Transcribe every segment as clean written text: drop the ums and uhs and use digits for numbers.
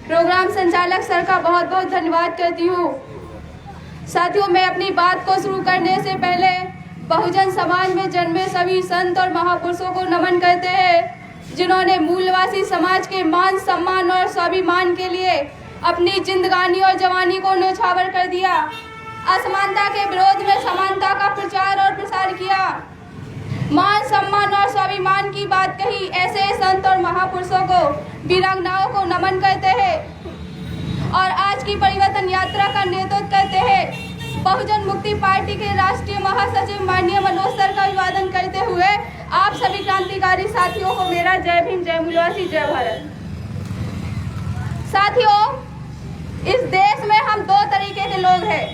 Programme संचालक sir का बहुत बहुत धन्यवाद करती हूँ। साथियों, मैं अपनी बात को शुरू करने से पहले बहुजन समाज में जन्मे सभी संत और महापुरुषों को नमन करते हैं, जिन्होंने मूलवासी समाज के मान सम्मान और स्वाभिमान के लिए अपनी जिंदगानी और जवानी को न्यौछावर कर दिया। असमानता के विरोध में समानता का प्रचार और प्रसार किया। मान सम्मान और स्वाभिमान की बात कही। ऐसे संत और महापुरुषों को, वीरांगनाओं को नमन करते हैं और आज की परिवर्तन यात्रा का नेतृत्व करते हैं। बहुजन मुक्ति पार्टी के राष्ट्रीय महासचिव माननीय मनोज सर का अभिवादन करते हुए आप सभी क्रांतिकारी साथियों को मेरा जय भीम, जय मूलवासी, जय भारत। साथियों, इस देश में हम दो तरीके के लोग हैं।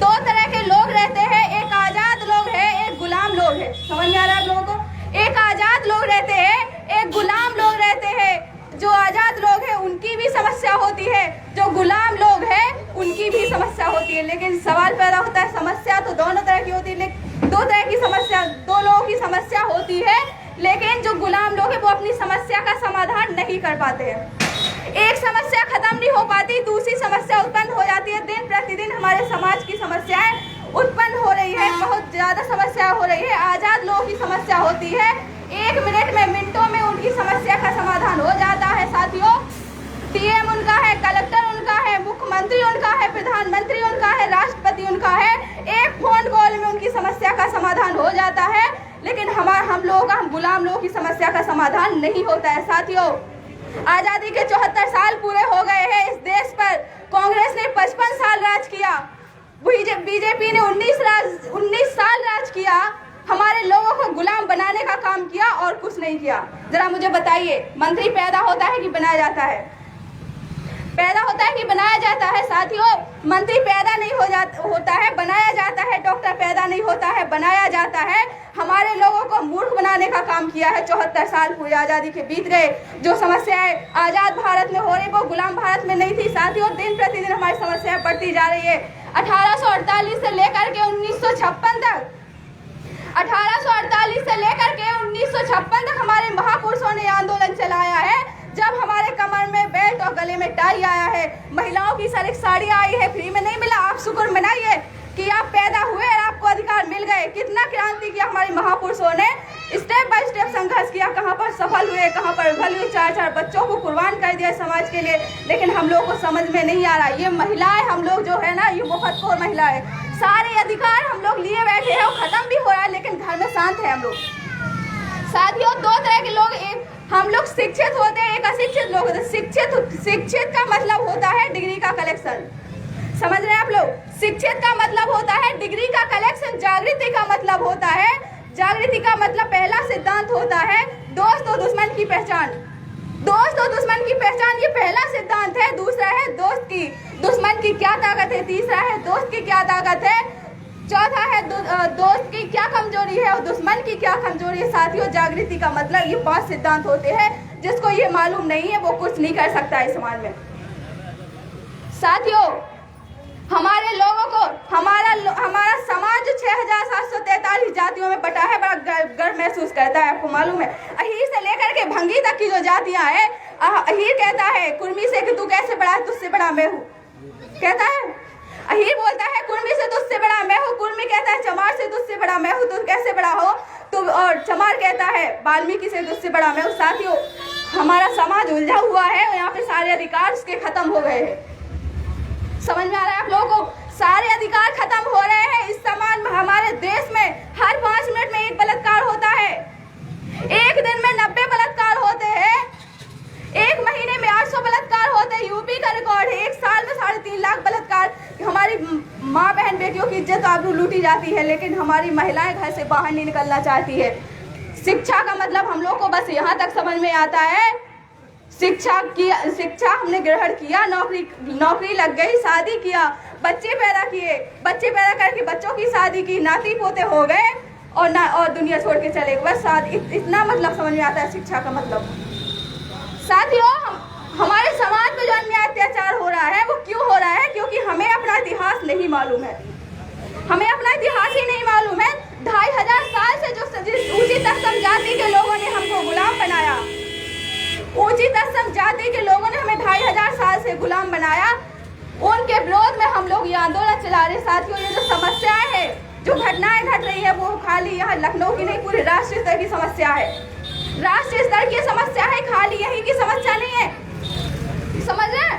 दो तरह के लोग रहते हैं, एक आजाद लोग है, एक गुलाम लोग है। समझ में आ रहा है आप लोगों को? एक आजाद लोग रहते हैं, एक गुलाम लोग रहते हैं। जो आजाद लोग हैं उनकी भी समस्या होती है, जो गुलाम लोग हैं उनकी भी समस्या होती है। लेकिन सवाल पैदा होता है, समस्या तो दोनों तरह की होती है, दो तरह की समस्या, दो लोगों की समस्या होती है, लेकिन जो गुलाम लोग हैं वो अपनी समस्या का समाधान नहीं कर पाते हैं। एक समस्या खत्म नहीं हो पाती, दूसरी समस्या उत्पन्न हो जाती है। दिन प्रतिदिन हमारे समाज की समस्याएं उत्पन्न हो रही है, बहुत ज्यादा समस्या हो रही है। आजाद लोगों की समस्या होती है, 1 मिनट में, मिनटों में उनकी समस्या का समाधान हो जाता है। साथियों, डीएम उनका है, कलेक्टर उनका है, मुख्यमंत्री उनका है, प्रधानमंत्री उनका है, राष्ट्रपति उनका है। एक फोन कॉल में उनकी समस्या का समाधान हो जाता है, लेकिन हम लोगों का, हम गुलाम लोगों की समस्या का समाधान नहीं होता है। साथियों, आजादी के 74 साल पूरे हो गए हैं इस देश पर। कांग्रेस ने 55 साल राज किया, बीजेपी ने 19 साल राज किया। हमारे लोगों को गुलाम बनाने का काम किया और कुछ नहीं किया। जरा मुझे बताइए, मंत्री पैदा होता है कि बनाया जाता है? पैदा होता है कि बनाया जाता है? साथियों, मंत्री पैदा नहीं होता है, बनाया जाता है। डॉक्टर पैदा नहीं होता है, बनाया जाता है। हमारे लोगों को मूर्ख बनाने का काम किया है। 74 साल पूरी आज़ादी के बीत गए। जो समस्याएं आज़ाद भारत में हो रही वो गुलाम भारत में नहीं थी। साथियों, दिन प्रतिदिन हमारी समस्याएं बढ़ती जा रही है। 1848 से लेकर के 1956 तक, 1848 से लेकर के 1956 तक हमारे महापुरुषों ने आंदोलन चलाया है। जब हमारे कमर में बेल्ट और गले में टाई आया है, महिलाओं की सर एक साड़ी आई है, फ्री में नहीं मिला। आप शुक्र मनाइए कि आप पैदा हुए और आपको अधिकार मिल गए। कितना क्रांति किया हमारे महापुरुषों ने, स्टेप बाय स्टेप संघर्ष किया। कहाँ पर सफल हुए, कहाँ पर विफल हुए। 4 बच्चों को कुर्बान कर दिया समाज के लिए, लेकिन हम लोग को समझ में नहीं आ रहा। ये महिलाएं, हम लोग जो है ना, ये मुफ्तखोर महिलाएं, सारे अधिकार हम लोग लिए बैठे हैं और खत्म भी हो रहा है, लेकिन घर में शांत है हम लोग। साथियों, दो तरह के लोग, एक हम लोग शिक्षित होते हैं, एक अशिक्षित लोग होते हैं। शिक्षित का मतलब होता है डिग्री का कलेक्शन। समझ रहे हैं आप लोग? शिक्षित का मतलब होता है डिग्री का कलेक्शन। जागृति का मतलब होता है, जागृति का मतलब पहला सिद्धांत होता है दोस्त और दुश्मन की पहचान। दोस्त और दुश्मन की पहचान, ये पहला सिद्धांत है। दूसरा है दोस्त की, दुश्मन की क्या ताकत है। तीसरा है दोस्त की क्या ताकत है। चौथा है दोस्त की क्या कमजोरी है और दुश्मन की क्या कमजोरी है। साथियों, जागृति का मतलब ये 5 सिद्धांत होते हैं। जिसको ये मालूम नहीं है वो कुछ नहीं कर सकता है समाज में। साथियों, हमारे लोगों को, हमारा समाज 6743 जातियों में बटा है। बड़ा गर्व महसूस करता है। आपको मालूम है, अहीर से लेकर के भंगी तक की जो जातियां हैं, अहीर कहता है कुर्मी से कि तू कैसे बड़ा है, तुझसे बड़ा मैं हूँ, कहता है। अहीर बोलता है कुर्मी से तुझसे बड़ा मैं हूँ। कुर्मी कहता है चमार से तुझसे बड़ा मैं हूँ, तुम कैसे बड़ा हो तुम। और चमार कहता है वाल्मीकि से तुझसे बड़ा मैं हूँ। साथियों, हमारा समाज उलझा हुआ है और यहाँ पे सारे अधिकार उसके खत्म हो गए हैं। समझ में आ रहा है आप लोगों को? सारे अधिकार खत्म हो रहे हैं। इस समाज में, हमारे देश में हर 5 मिनट में एक बलात्कार होता है। एक दिन में 90 बलात्कार होते हैं। एक महीने में 800 बलात्कार होते हैं। यूपी का रिकॉर्ड है। एक साल में 3.5 लाख बलात्कार। हमारी माँ बहन बेटियों की इज्जत आबरू लूटी जाती है, लेकिन हमारी महिलाएं घर से बाहर नहीं निकलना चाहती है। शिक्षा का मतलब हम लोग को बस यहाँ तक समझ में आता है, शिक्षा हमने ग्रहण किया, नौकरी लग गई, शादी किया, बच्चे पैदा किए, बच्चे पैदा करके बच्चों की शादी की, नाती पोते हो गए और दुनिया छोड़ के चले गए। बस इतना मतलब समझ में आता है शिक्षा का मतलब। साथियों, हमारे समाज में जो अन्याय अत्याचार हो रहा है वो क्यों हो रहा है? क्योंकि हमें अपना इतिहास नहीं मालूम है। हमें अपना इतिहास ही नहीं मालूम है। 2500 साल से जो उचित असम जाति के लोगों ने हमको गुलाम बनाया, उचित असम जाति के लोगों ने हमें 2500 साल से लोग ये आंदोलन चला रहे हैं। साथियों, ये जो समस्याएं है, जो घटनाएं घट रही है, वो खाली यहाँ लखनऊ की नहीं, पूरे राष्ट्रीय स्तर की समस्या है। राष्ट्रीय स्तर की समस्या है, खाली यही की समस्या नहीं है। समझ रहे हैं?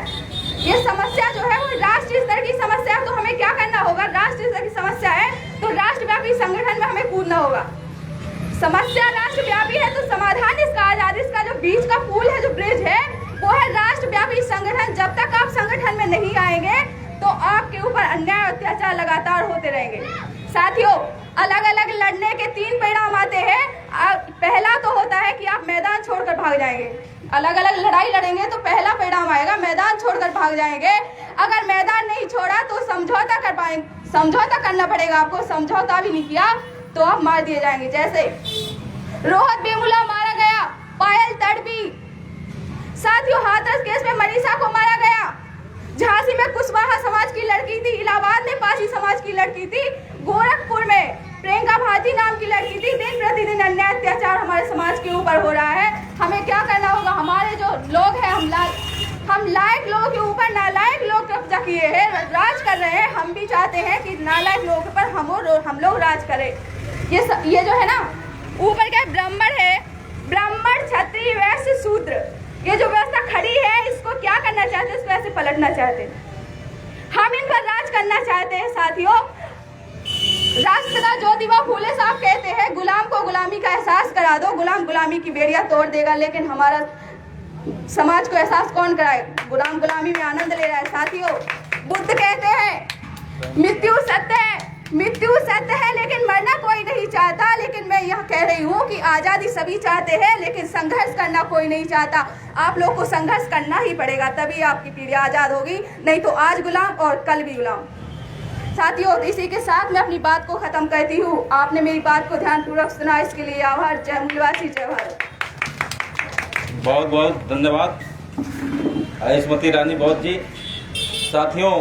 ये समस्या जो है वो राष्ट्रीय स्तर की समस्या है। तो हमें क्या करना होगा? राष्ट्रीय स्तर की समस्या है तो राष्ट्रव्यापी संगठन में हमें कूदना होगा। समस्या राष्ट्रव्यापी है तो समाधान इसका आजादी, इसका जो बीच का पुल है, जो ब्रिज है, वो है राष्ट्रव्यापी संगठन। जब तक आप संगठन में नहीं आएंगे तो आपके ऊपर अन्याय अत्याचार लगातार होते रहेंगे। साथियों, अलग अलग लड़ने के 3 परिणाम आते हैं। पहला तो होता है कि आप मैदान छोड़कर भाग जाएंगे। अलग अलग लड़ाई लड़ेंगे तो पहला परिणाम आएगा, मैदान छोड़कर भाग जाएंगे। अगर मैदान नहीं छोड़ा तो समझौता कर पाएंगे, समझौता करना पड़ेगा आपको। समझौता भी नहीं किया तो आप मार दिए जाएंगे। जैसे रोहत वेमुला मारा गया, पायल तड़पी। साथियों, हाथरस केस में मनीषा को मारा गया। झांसी में कुशवाहा समाज की लड़की थी, इलाहाबाद में पासी समाज की लड़की थी, गोरखपुर में प्रियंका भारती नाम की लड़की थी। दिन प्रतिदिन अन्याय अत्याचार हमारे समाज के ऊपर हो रहा है। हमें क्या करना होगा? हमारे जो लोग हैं, हम लायक लोगों के ऊपर नालायक लोग कब्जा किए हैं, राज कर रहे हैं। हम भी चाहते हैं कि नालायक लोगों पर हम लोग राज करें। ये जो है ना, ऊपर क्या ब्राह्मण है, ब्राह्मण क्षत्रिय वैश्य शूद्र, ये जो व्यवस्था खड़ी है, इसको क्या करना चाहते हैं? इसको ऐसे पलटना चाहते हैं। हम इन पर राज करना चाहते हैं। साथियों, राष्ट्रपिता ज्योतिबा फूले साहब कहते हैं, गुलाम को गुलामी का एहसास करा दो, गुलाम गुलामी की बेड़ियां तोड़ देगा। लेकिन हमारा समाज को एहसास कौन कराए? गुलाम गुलामी में आनंद ले रहा है। साथियों, बुद्ध कहते हैं मृत्यु सत्य है, मृत्यु सत्य है, लेकिन मरना कोई नहीं चाहता। लेकिन मैं यह कह रही हूँ कि आज़ादी सभी चाहते हैं, लेकिन संघर्ष करना कोई नहीं चाहता। आप लोग को संघर्ष करना ही पड़ेगा, तभी आपकी पीढ़ी आज़ाद होगी। नहीं तो आज गुलाम और कल भी गुलाम। साथियों, इसी के साथ मैं अपनी बात को ख़त्म करती हूँ। आपने मेरी बात को ध्यानपूर्वक सुना, इसके लिए आभार। जय मूलवासी, जय भारत। बहुत बहुत धन्यवाद स्मृति रानी बहुत जी। साथियों,